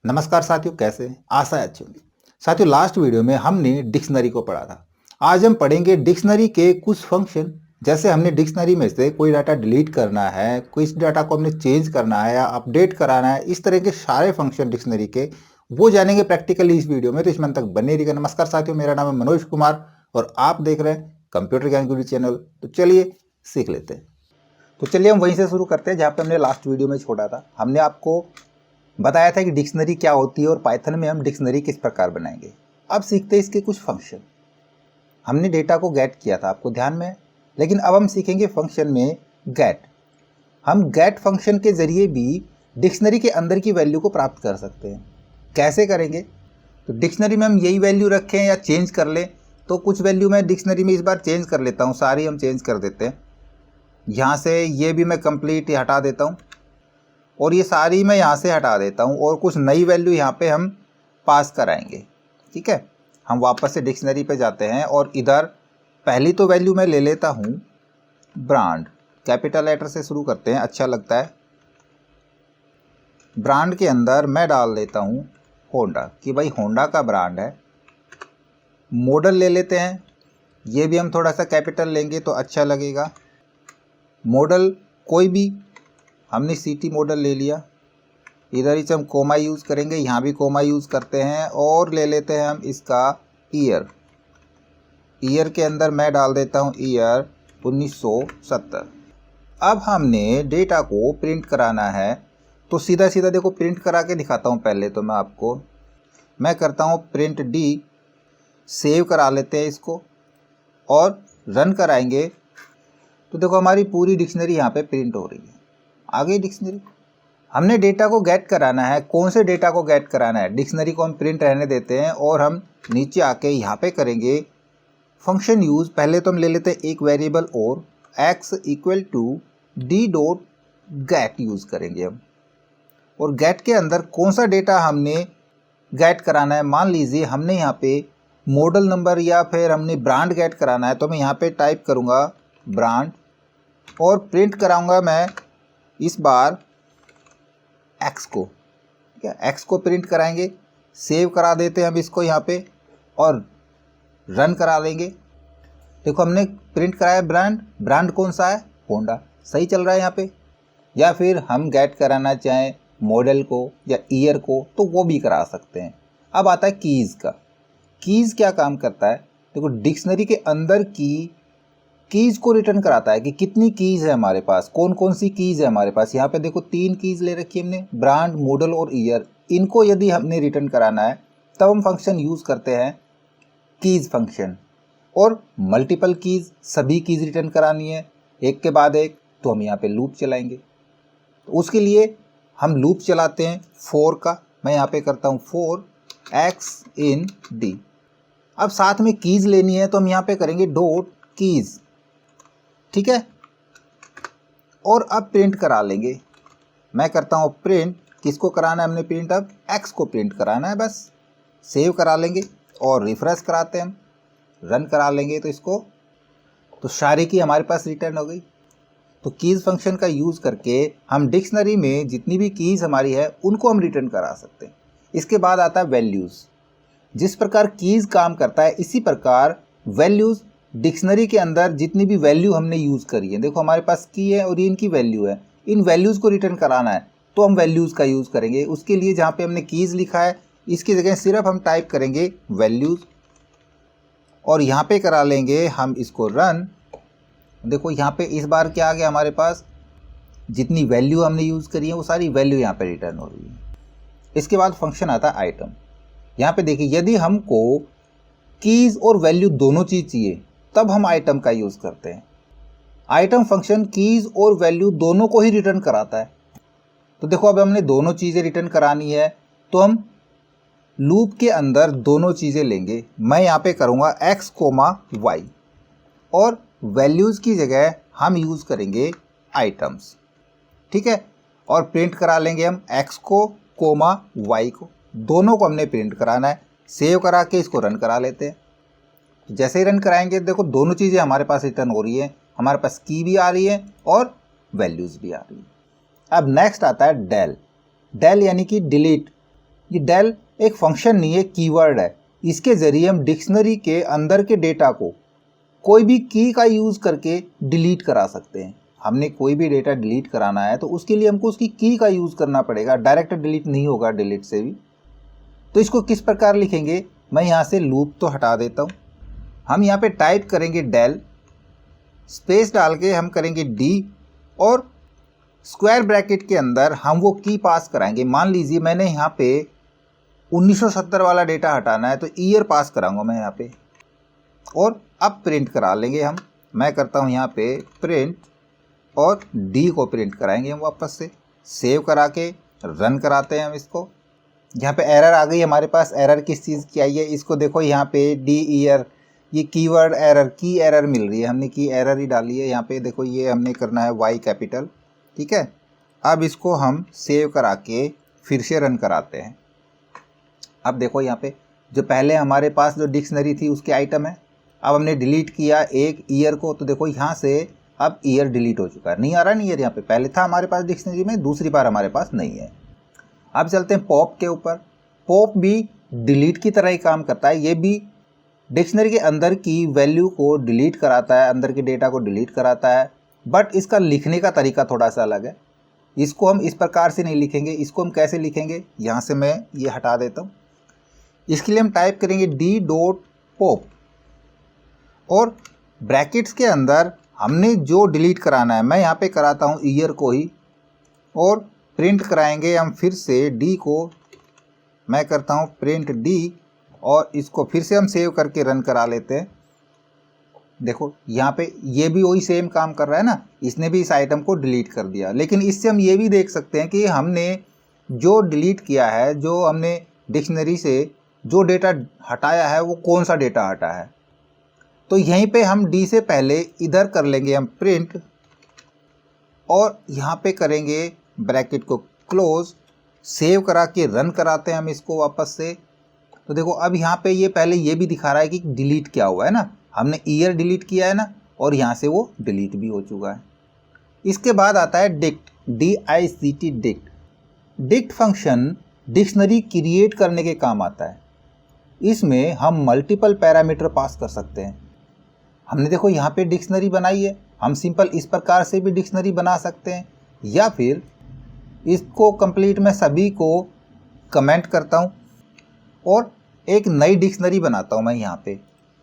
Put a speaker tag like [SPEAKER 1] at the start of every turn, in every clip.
[SPEAKER 1] नमस्कार साथियों, कैसे हैं? आशा है अच्छी होंगी। साथियों, लास्ट वीडियो में हमने डिक्शनरी को पढ़ा था। आज हम पढ़ेंगे डिक्शनरी के कुछ फंक्शन। जैसे हमने डिक्शनरी में से कोई डाटा डिलीट करना है, कोई इस डाटा को हमने चेंज करना है या अपडेट कराना है, इस तरह के सारे फंक्शन डिक्शनरी के वो जानेंगे प्रैक्टिकली इस वीडियो में। तो इसमें तक बने रहिएगा। नमस्कार साथियों, मेरा नाम है मनोज कुमार और आप देख रहे हैं कंप्यूटर ज्ञान गुरु चैनल। तो चलिए सीख लेते हैं। तो चलिए हम वहीं से शुरू करते हैं जहाँ पे हमने लास्ट वीडियो में छोड़ा था। हमने आपको बताया था कि डिक्शनरी क्या होती है और पाइथन में हम डिक्शनरी किस प्रकार बनाएंगे। अब सीखते हैं इसके कुछ फंक्शन। हमने डेटा को गेट किया था, आपको ध्यान में है, लेकिन अब हम सीखेंगे फंक्शन में गेट। हम गेट फंक्शन के जरिए भी डिक्शनरी के अंदर की वैल्यू को प्राप्त कर सकते हैं। कैसे करेंगे? तो डिक्शनरी में हम यही वैल्यू रखें या चेंज कर लें, तो कुछ वैल्यू मैं डिक्शनरी में इस बार चेंज कर लेता हूँ। सारी हम चेंज कर देते हैं। यहाँ से ये भी मैं कंप्लीट हटा देता हूँ और ये सारी मैं यहाँ से हटा देता हूँ और कुछ नई वैल्यू यहाँ पे हम पास कराएंगे। ठीक है, हम वापस से डिक्शनरी पे जाते हैं और इधर पहली तो वैल्यू मैं ले लेता हूँ ब्रांड। कैपिटल लेटर से शुरू करते हैं, अच्छा लगता है। ब्रांड के अंदर मैं डाल देता हूँ होंडा, कि भाई होंडा का ब्रांड है। मॉडल ले लेते हैं, ये भी हम थोड़ा सा कैपिटल लेंगे तो अच्छा लगेगा। मॉडल कोई भी, हमने सिटी मॉडल ले लिया। इधर ही से हम कोमा यूज़ करेंगे, यहाँ भी कोमा यूज़ करते हैं। और ले लेते हैं हम इसका ईयर। ईयर के अंदर मैं डाल देता हूँ ईयर 1970। अब हमने डेटा को प्रिंट कराना है, तो सीधा सीधा देखो प्रिंट करा के दिखाता हूँ। पहले तो मैं आपको करता हूँ प्रिंट डी। सेव करा लेते हैं इसको और रन कराएंगे तो देखो हमारी पूरी डिक्शनरी यहाँ पे प्रिंट हो रही है। आगे डिक्शनरी हमने डेटा को गेट कराना है। कौन से डेटा को गेट कराना है? डिक्शनरी को हम प्रिंट रहने देते हैं और हम नीचे आके यहाँ पे करेंगे फंक्शन यूज़। पहले तो हम ले लेते हैं एक वेरिएबल और x equal to D dot get use करेंगे हम। और गेट के अंदर कौन सा डेटा हमने गेट कराना है? मान लीजिए हमने यहाँ पे मॉडल नंबर या फिर हमने ब्रांड गेट कराना है, तो मैं यहाँ पे टाइप करूँगा ब्रांड और प्रिंट कराऊँगा मैं इस बार x को। ठीक है, x को प्रिंट कराएंगे। सेव करा देते हैं हम इसको यहाँ पे और रन करा लेंगे। देखो हमने प्रिंट कराया ब्रांड। ब्रांड कौन सा है? होंडा। सही चल रहा है यहाँ पे। या फिर हम गेट कराना चाहें मॉडल को या ईयर को तो वो भी करा सकते हैं। अब आता है कीज़ का। कीज़ क्या काम करता है? देखो डिक्शनरी के अंदर कीज़ को रिटर्न कराता है कि कितनी कीज़ है हमारे पास, कौन कौन सी कीज़ है हमारे पास। यहाँ पे देखो 3 कीज़ ले रखी है हमने, ब्रांड, मॉडल और ईयर। इनको यदि हमने रिटर्न कराना है तब हम फंक्शन यूज़ करते हैं कीज़ फंक्शन। और मल्टीपल कीज़, सभी कीज़ रिटर्न करानी है एक के बाद एक, तो हम यहाँ पे लूप चलाएंगे। तो उसके लिए हम लूप चलाते हैं फॉर का। मैं यहाँ पे करता हूँ फॉर एक्स इन डी। अब साथ में कीज़ लेनी है तो हम यहाँ पे करेंगे डॉट कीज़। ठीक है, और अब प्रिंट करा लेंगे। मैं करता हूँ प्रिंट। किसको कराना है हमने प्रिंट? अब x को प्रिंट कराना है बस। सेव करा लेंगे और रिफ्रेश कराते हैं हम, रन करा लेंगे तो इसको, तो सारी की हमारे पास रिटर्न हो गई। तो कीज़ फंक्शन का यूज़ करके हम डिक्शनरी में जितनी भी कीज़ हमारी है उनको हम रिटर्न करा सकते हैं। इसके बाद आता है वैल्यूज़। जिस प्रकार कीज़ काम करता है इसी प्रकार वैल्यूज़। डिक्शनरी के अंदर जितनी भी वैल्यू हमने यूज़ करी है, देखो हमारे पास की है और ये इनकी वैल्यू है, इन वैल्यूज़ को रिटर्न कराना है तो हम वैल्यूज़ का यूज़ करेंगे। उसके लिए जहाँ पे हमने कीज़ लिखा है इसकी जगह सिर्फ हम टाइप करेंगे वैल्यूज़ और यहाँ पे करा लेंगे हम इसको रन। देखो यहाँ पे इस बार क्या आ गया हमारे पास, जितनी वैल्यू हमने यूज़ करी है वो सारी वैल्यू यहाँ पे रिटर्न हो रही है। इसके बाद फंक्शन आता है आइटम। यहाँ पे देखिए यदि हमको कीज़ और वैल्यू दोनों चीज़ चाहिए तब हम आइटम का यूज़ करते हैं। आइटम फंक्शन कीज़ और वैल्यू दोनों को ही रिटर्न कराता है। तो देखो अब हमने दोनों चीज़ें रिटर्न करानी है तो हम लूप के अंदर दोनों चीज़ें लेंगे। मैं यहाँ पे करूँगा x, y और वैल्यूज़ की जगह हम यूज़ करेंगे आइटम्स। ठीक है, और प्रिंट करा लेंगे हम x को, y को, दोनों को हमने प्रिंट कराना है। सेव करा के इसको रन करा लेते हैं। जैसे ही रन कराएंगे देखो दोनों चीज़ें हमारे पास रिटर्न हो रही है। हमारे पास की भी आ रही है और वैल्यूज़ भी आ रही है। अब नेक्स्ट आता है डेल। डेल यानी कि डिलीट। ये डेल एक फंक्शन नहीं है, कीवर्ड है। इसके ज़रिए हम डिक्शनरी के अंदर के डेटा को कोई भी की का यूज़ करके डिलीट करा सकते हैं। हमने कोई भी डेटा डिलीट कराना है तो उसके लिए हमको उसकी की का यूज़ करना पड़ेगा, डायरेक्ट डिलीट नहीं होगा डिलीट से भी। तो इसको किस प्रकार लिखेंगे, मैं यहाँ से लूप तो हटा देता हूँ। हम यहाँ पे टाइप करेंगे डेल, स्पेस डाल के हम करेंगे डी और स्क्वायर ब्रैकेट के अंदर हम वो की पास कराएंगे। मान लीजिए मैंने यहाँ पे 1970 वाला डेटा हटाना है तो ईयर पास कराऊंगा मैं यहाँ पे, और अब प्रिंट करा लेंगे हम। मैं करता हूँ यहाँ पे प्रिंट और डी को प्रिंट कराएंगे हम वापस से। सेव करा के रन कराते हैं हम इसको। यहाँ पे एरर आ गई हमारे पास। एरर किस चीज़ की आई है, इसको देखो यहाँ पे डी ईयर, ये कीवर्ड एरर, की एरर मिल रही है। हमने की एरर ही डाली है यहाँ पे, देखो ये हमने करना है वाई कैपिटल, ठीक है। अब इसको हम सेव करा के फिर से रन कराते हैं। अब देखो यहाँ पे जो पहले हमारे पास जो डिक्शनरी थी उसके आइटम है, अब हमने डिलीट किया एक ईयर को, तो देखो यहाँ से अब ईयर डिलीट हो चुका है, नहीं आ रहा नहीं ईयर यहाँ पे, पहले था हमारे पास डिक्शनरी में, दूसरी बार हमारे पास नहीं है। अब चलते हैं पॉप के ऊपर। पॉप भी डिलीट की तरह ही काम करता है, ये भी डिक्शनरी के अंदर की वैल्यू को डिलीट कराता है, अंदर के डेटा को डिलीट कराता है, बट इसका लिखने का तरीका थोड़ा सा अलग है। इसको हम इस प्रकार से नहीं लिखेंगे, इसको हम कैसे लिखेंगे, यहाँ से मैं ये हटा देता हूँ। इसके लिए हम टाइप करेंगे डी डॉट पॉप और ब्रैकेट्स के अंदर हमने जो डिलीट कराना है, मैं यहाँ पे कराता हूँ ईयर को ही, और प्रिंट कराएंगे हम फिर से डी को। मैं करता हूँ प्रिंट डी और इसको फिर से हम सेव करके रन करा लेते हैं। देखो यहाँ पे ये भी वही सेम काम कर रहा है ना, इसने भी इस आइटम को डिलीट कर दिया। लेकिन इससे हम ये भी देख सकते हैं कि हमने जो डिलीट किया है, जो हमने डिक्शनरी से जो डेटा हटाया है वो कौन सा डेटा हटा है। तो यहीं पे हम डी से पहले इधर कर लेंगे हम प्रिंट और यहाँ पे करेंगे ब्रैकेट को क्लोज, सेव करा के रन कराते हैं हम इसको वापस से। तो देखो अब यहाँ पे ये पहले ये भी दिखा रहा है कि डिलीट क्या हुआ है ना, हमने ईयर डिलीट किया है ना, और यहाँ से वो डिलीट भी हो चुका है। इसके बाद आता है dict, DICT dict. Dict function dictionary create करने के काम आता है। इसमें हम मल्टीपल पैरामीटर पास कर सकते हैं। हमने देखो यहाँ पे डिक्शनरी बनाई है, हम सिंपल इस प्रकार से भी डिक्शनरी बना सकते हैं, या फिर इसको कंप्लीट मैं सभी को कमेंट करता हूँ और एक नई डिक्शनरी बनाता हूँ। मैं यहाँ पे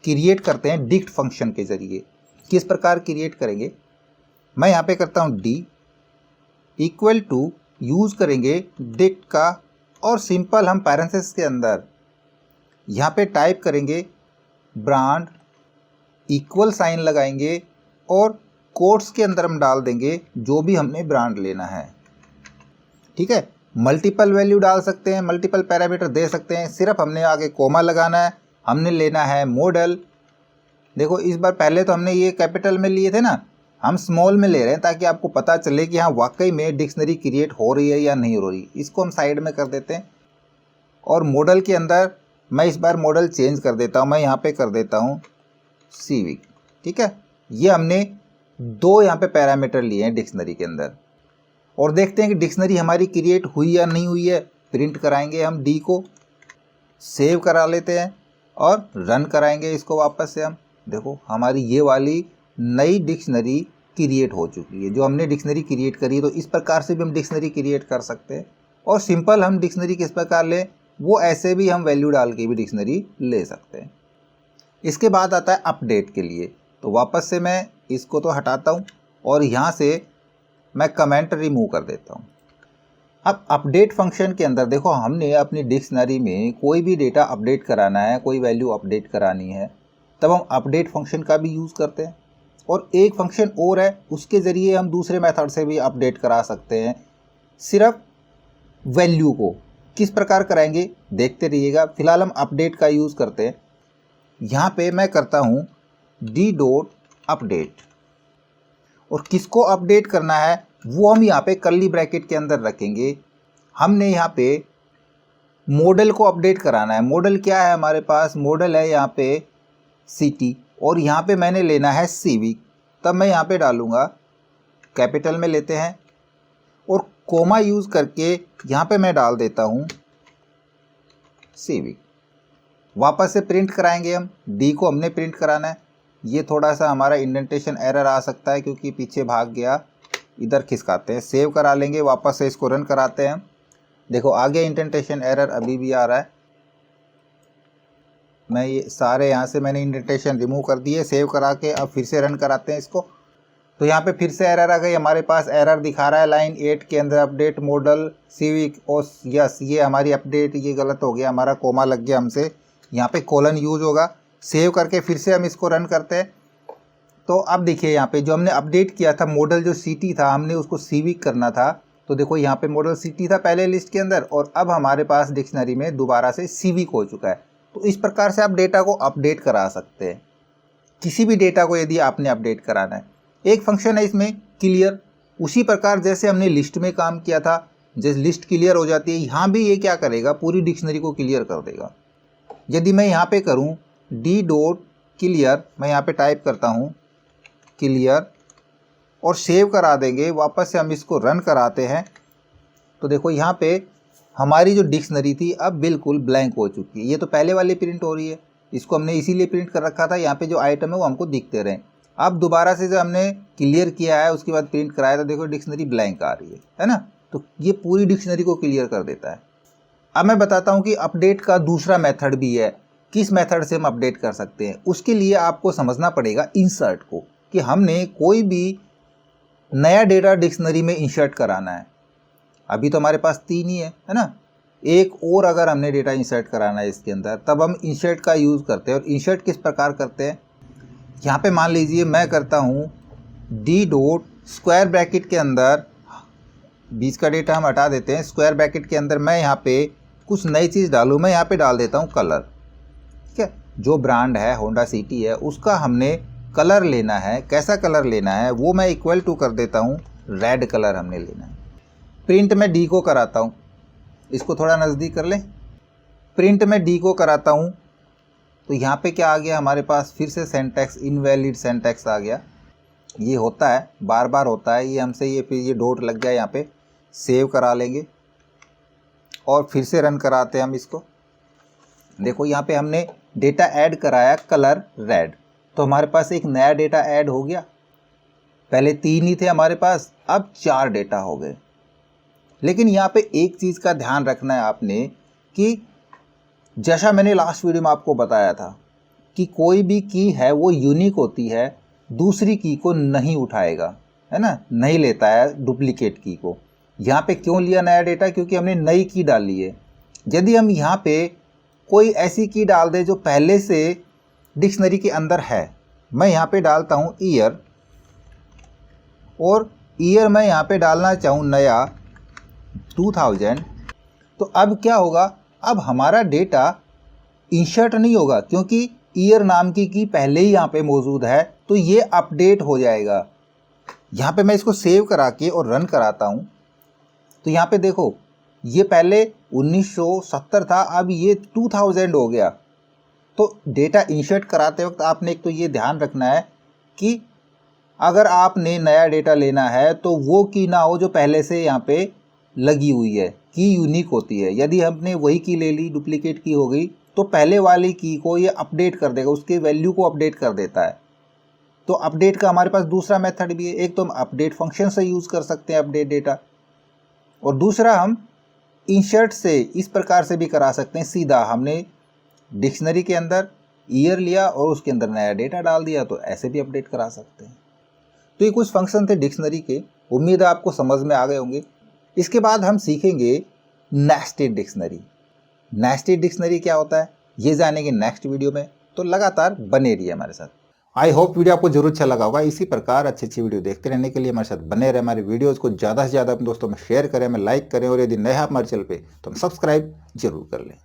[SPEAKER 1] क्रिएट करते हैं डिक्ट फंक्शन के ज़रिए। किस प्रकार क्रिएट करेंगे, मैं यहाँ पे करता हूँ डी इक्वल टू, यूज़ करेंगे डिक्ट का, और सिंपल हम पैरेंथेसिस के अंदर यहाँ पे टाइप करेंगे ब्रांड, इक्वल साइन लगाएंगे और कोट्स के अंदर हम डाल देंगे जो भी हमने ब्रांड लेना है, ठीक है। मल्टीपल वैल्यू डाल सकते हैं, मल्टीपल पैरामीटर दे सकते हैं, सिर्फ हमने आगे कोमा लगाना है। हमने लेना है मॉडल। देखो इस बार पहले तो हमने ये कैपिटल में लिए थे ना, हम स्मॉल में ले रहे हैं ताकि आपको पता चले कि हाँ वाकई में डिक्शनरी क्रिएट हो रही है या नहीं हो रही। इसको हम साइड में कर देते हैं और मॉडल के अंदर मैं इस बार मॉडल चेंज कर देता हूँ, मैं यहाँ पे कर देता हूँ सिविक, ठीक है। ये हमने दो यहाँ पे पैरामीटर लिए हैं डिक्शनरी के अंदर, और देखते हैं कि डिक्शनरी हमारी क्रिएट हुई या नहीं हुई है। प्रिंट कराएंगे हम डी को, सेव करा लेते हैं और रन कराएंगे इसको वापस से हम। देखो हमारी ये वाली नई डिक्शनरी क्रिएट हो चुकी है, जो हमने डिक्शनरी क्रिएट करी। तो इस प्रकार से भी हम डिक्शनरी क्रिएट कर सकते हैं, और सिंपल हम डिक्शनरी किस प्रकार लें वो ऐसे भी हम वैल्यू डाल के भी डिक्शनरी ले सकते हैं। इसके बाद आता है अपडेट के लिए। तो वापस से मैं इसको तो हटाता हूँ और यहाँ से मैं कमेंट रिमूव कर देता हूँ। अब अपडेट फंक्शन के अंदर देखो हमने अपनी डिक्शनरी में कोई भी डेटा अपडेट कराना है, कोई वैल्यू अपडेट करानी है, तब हम अपडेट फंक्शन का भी यूज़ करते हैं। और एक फंक्शन और है, उसके ज़रिए हम दूसरे मेथड से भी अपडेट करा सकते हैं। सिर्फ वैल्यू को किस प्रकार कराएंगे देखते रहिएगा। फिलहाल हम अपडेट का यूज़ करते हैं। यहाँ पे मैं करता हूँ डी डॉट अपडेट, और किसको अपडेट करना है वो हम यहाँ पे कर्ली ब्रैकेट के अंदर रखेंगे। हमने यहाँ पे मॉडल को अपडेट कराना है। मॉडल क्या है हमारे पास, मॉडल है यहाँ पे सिटी, और यहाँ पे मैंने लेना है सिविक। तब मैं यहाँ पे डालूँगा, कैपिटल में लेते हैं और कोमा यूज़ करके यहाँ पे मैं डाल देता हूँ सिविक। वापस से प्रिंट कराएंगे हम, डी को हमने प्रिंट कराना है। ये थोड़ा सा हमारा इंडेंटेशन एरर आ सकता है क्योंकि पीछे भाग गया, इधर खिसकाते हैं, सेव करा लेंगे, वापस से इसको रन कराते हैं। देखो आ गया इंडेंटेशन एरर, अभी भी आ रहा है। मैं ये सारे यहाँ से मैंने इंडेंटेशन रिमूव कर दिए, सेव करा के अब फिर से रन कराते हैं इसको। तो यहाँ पे फिर से एरर आ गई, हमारे पास एरर दिखा रहा है लाइन 8 के अंदर, अपडेट मॉडल सिविक। और यस, ये हमारी अपडेट ये गलत हो गया, हमारा कोमा लग गया हमसे, यहाँ पे कोलन यूज होगा। सेव करके फिर से हम इसको रन करते हैं। तो अब देखिए यहाँ पे जो हमने अपडेट किया था मॉडल जो सिटी था, हमने उसको सिविक करना था। तो देखो यहाँ पे मॉडल सिटी था पहले लिस्ट के अंदर, और अब हमारे पास डिक्शनरी में दोबारा से सिविक हो चुका है। तो इस प्रकार से आप डेटा को अपडेट करा सकते हैं, किसी भी डेटा को यदि आपने अपडेट कराना है। एक फंक्शन है इसमें क्लियर, उसी प्रकार जैसे हमने लिस्ट में काम किया था, जैसे लिस्ट क्लियर हो जाती है, यहाँ भी ये क्या करेगा, पूरी डिक्शनरी को क्लियर कर देगा। यदि मैं यहाँ पे करूँ डी डॉट क्लियर, मैं यहाँ पे टाइप करता हूँ क्लियर और सेव करा देंगे, वापस से हम इसको रन कराते हैं। तो देखो यहाँ पे हमारी जो डिक्शनरी थी अब बिल्कुल ब्लैंक हो चुकी है। ये तो पहले वाली प्रिंट हो रही है, इसको हमने इसीलिए प्रिंट कर रखा था, यहाँ पे जो आइटम है वो हमको दिखते रहे। अब दोबारा से जब हमने क्लियर किया है उसके बाद प्रिंट कराया तो देखो डिक्शनरी ब्लैंक आ रही है ना। तो ये पूरी डिक्शनरी को क्लियर कर देता है। अब मैं बताता हूँ कि अपडेट का दूसरा मेथड भी है, किस मेथड से हम अपडेट कर सकते हैं। उसके लिए आपको समझना पड़ेगा इंसर्ट को, कि हमने कोई भी नया डेटा डिक्शनरी में इंसर्ट कराना है। अभी तो हमारे पास 3 ही है ना। एक और अगर हमने डेटा इंसर्ट कराना है इसके अंदर, तब हम इंसर्ट का यूज़ करते हैं। और इंसर्ट किस प्रकार करते हैं, यहाँ पे मान लीजिए मैं करता हूँ डी डॉट स्क्वायर ब्रैकेट के अंदर, बीच का डेटा हम हटा देते हैं, स्क्वायर ब्रैकेट के अंदर मैं यहाँ पे कुछ नई चीज़ डालूँ, मैं यहाँ पे डाल देता हूँ कलर। ठीक है, जो ब्रांड है होंडा सिटी है उसका हमने कलर लेना है। कैसा कलर लेना है वो मैं इक्वल टू कर देता हूँ, रेड कलर हमने लेना है। प्रिंट में डी को कराता हूँ, इसको थोड़ा नज़दीक कर लें। प्रिंट में डी को कराता हूँ तो यहाँ पे क्या आ गया हमारे पास, फिर से सिंटैक्स इनवैलिड सिंटैक्स आ गया। ये होता है, बार बार होता है ये हमसे, ये फिर ये डॉट लग गया यहाँ पे। सेव करा लेंगे और फिर से रन कराते हैं हम इसको। देखो यहाँ पे हमने डेटा ऐड कराया कलर रेड, तो हमारे पास एक नया डेटा ऐड हो गया। पहले 3 ही थे हमारे पास, अब 4 डेटा हो गए। लेकिन यहाँ पे एक चीज़ का ध्यान रखना है आपने, कि जैसा मैंने लास्ट वीडियो में आपको बताया था कि कोई भी की है वो यूनिक होती है, दूसरी की को नहीं उठाएगा, है ना, नहीं लेता है डुप्लीकेट की को। यहाँ पे क्यों लिया नया डेटा, क्योंकि हमने नई की डाली है। यदि हम यहाँ पे कोई ऐसी की डाल दे जो पहले से डिक्शनरी के अंदर है, मैं यहाँ पे डालता हूँ ईयर, और ईयर मैं यहाँ पे डालना चाहूँ नया 2000, तो अब क्या होगा, अब हमारा डेटा इंसर्ट नहीं होगा क्योंकि ईयर नाम की पहले ही यहाँ पे मौजूद है, तो ये अपडेट हो जाएगा। यहाँ पे मैं इसको सेव करा के और रन कराता हूँ तो यहाँ पे देखो ये पहले 1970 था, अब ये 2000 हो गया। तो डेटा इंसर्ट कराते वक्त आपने एक तो ये ध्यान रखना है कि अगर आपने नया डेटा लेना है तो वो की ना हो जो पहले से यहाँ पे लगी हुई है, की यूनिक होती है। यदि हमने वही की ले ली, डुप्लीकेट की हो गई, तो पहले वाली की को ये अपडेट कर देगा, उसके वैल्यू को अपडेट कर देता है। तो अपडेट का हमारे पास दूसरा मेथड भी है, एक तो हम अपडेट फंक्शन से यूज़ कर सकते हैं अपडेट डेटा, और दूसरा हम इंसर्ट से इस प्रकार से भी करा सकते हैं। सीधा हमने डिक्शनरी के अंदर ईयर लिया और उसके अंदर नया डेटा डाल दिया, तो ऐसे भी अपडेट करा सकते हैं। तो ये कुछ फंक्शन थे डिक्शनरी के, उम्मीद है आपको समझ में आ गए होंगे। इसके बाद हम सीखेंगे नेस्टेड डिक्शनरी। नेस्टेड डिक्शनरी क्या होता है ये जानेंगे नेक्स्ट वीडियो में, तो लगातार बने रहिए हमारे साथ। आई होप वीडियो आपको जरूर अच्छा लगा होगा। इसी प्रकार अच्छी वीडियो देखते रहने के लिए हमारे साथ बने रहे। हमारे वीडियोज़ को ज़्यादा से ज़्यादा अपने दोस्तों में शेयर करें, हमें लाइक करें, और यदि नए हैं हमारे चैनल पे तो हम सब्सक्राइब जरूर कर लें।